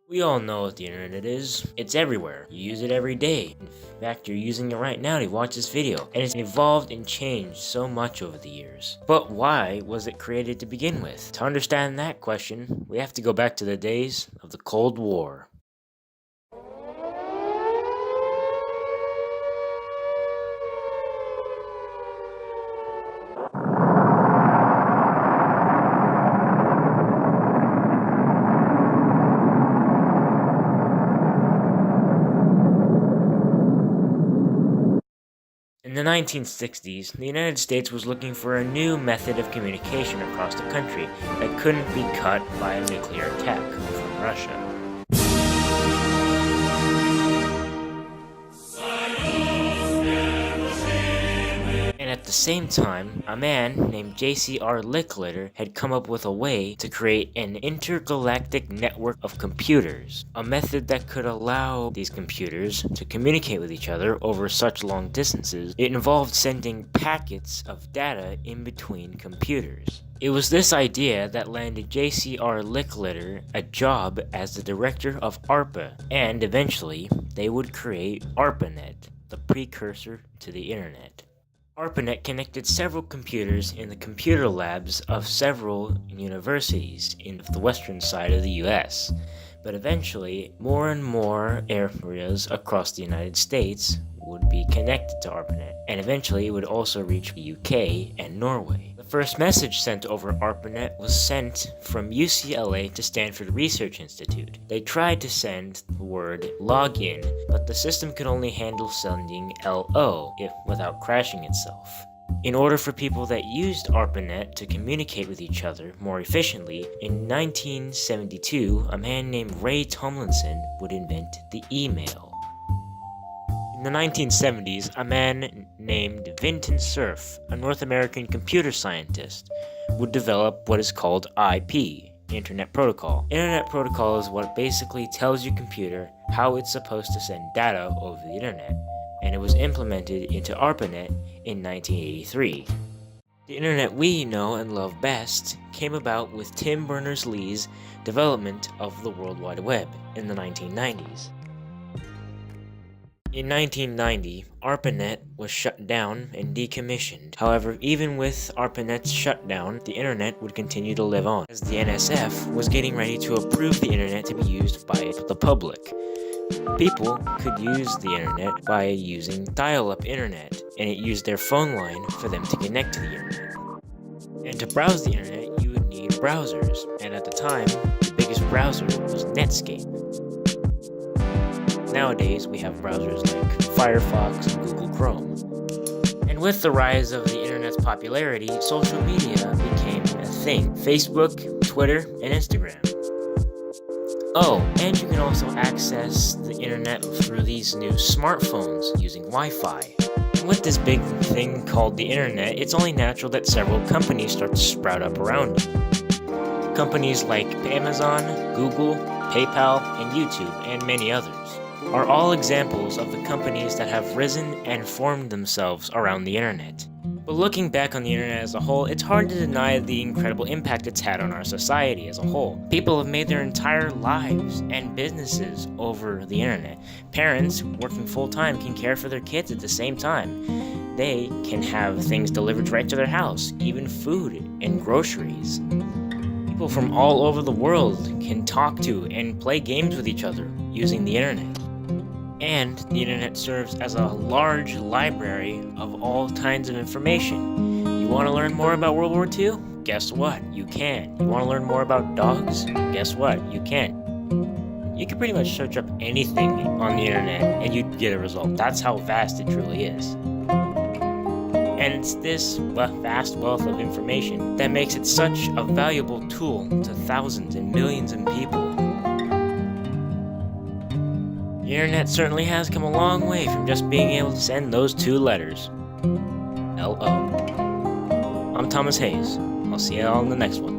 We all know what the internet is. It's everywhere. You use it every day. In fact, you're using it right now to watch this video. And it's evolved and changed so much over the years. But why was it created to begin with? To understand that question, we have to go back to the days of the Cold War. In the 1960s, the United States was looking for a new method of communication across the country that couldn't be cut by a nuclear attack from Russia. And at the same time, a man named J.C.R. Licklider had come up with a way to create an intergalactic network of computers, a method that could allow these computers to communicate with each other over such long distances. It involved sending packets of data in between computers. It was this idea that landed J.C.R. Licklider a job as the director of ARPA, and eventually they would create ARPANET, the precursor to the internet. ARPANET connected several computers in the computer labs of several universities in the western side of the US, but eventually more and more areas across the United States would be connected to ARPANET, and eventually it would also reach the UK and Norway. The first message sent over ARPANET was sent from UCLA to Stanford Research Institute. They tried to send the word login, but the system could only handle sending LO without crashing itself. In order for people that used ARPANET to communicate with each other more efficiently, in 1972, a man named Ray Tomlinson would invent the email. In the 1970s, a man named Vinton Cerf, a North American computer scientist, would develop what is called IP, Internet Protocol. Internet Protocol is what basically tells your computer how it's supposed to send data over the internet, and it was implemented into ARPANET in 1983. The internet we know and love best came about with Tim Berners-Lee's development of the World Wide Web in the 1990s. In 1990, ARPANET was shut down and decommissioned. However, even with ARPANET's shutdown, the internet would continue to live on, as the NSF was getting ready to approve the internet to be used by the public. People could use the internet by using dial-up internet, and it used their phone line for them to connect to the internet. And to browse the internet, you would need browsers, and at the time, the biggest browser was Netscape. Nowadays, we have browsers like Firefox and Google Chrome. And with the rise of the internet's popularity, social media became a thing. Facebook, Twitter, and Instagram. Oh, and you can also access the internet through these new smartphones using Wi-Fi. And with this big thing called the internet, it's only natural that several companies start to sprout up around it. Companies like Amazon, Google, PayPal, and YouTube, and many others, are all examples of the companies that have risen and formed themselves around the internet. But looking back on the internet as a whole, it's hard to deny the incredible impact it's had on our society as a whole. People have made their entire lives and businesses over the internet. Parents working full-time can care for their kids at the same time. They can have things delivered right to their house, even food and groceries. People from all over the world can talk to and play games with each other using the internet. And the internet serves as a large library of all kinds of information. You want to learn more about World War II? Guess what? You can. You want to learn more about dogs? Guess what? You can. You can pretty much search up anything on the internet and you'd get a result. That's how vast it truly is. And it's this vast wealth of information that makes it such a valuable tool to thousands and millions of people. The internet certainly has come a long way from just being able to send those two letters. LO. I'm Thomas Hayes. I'll see you all in the next one.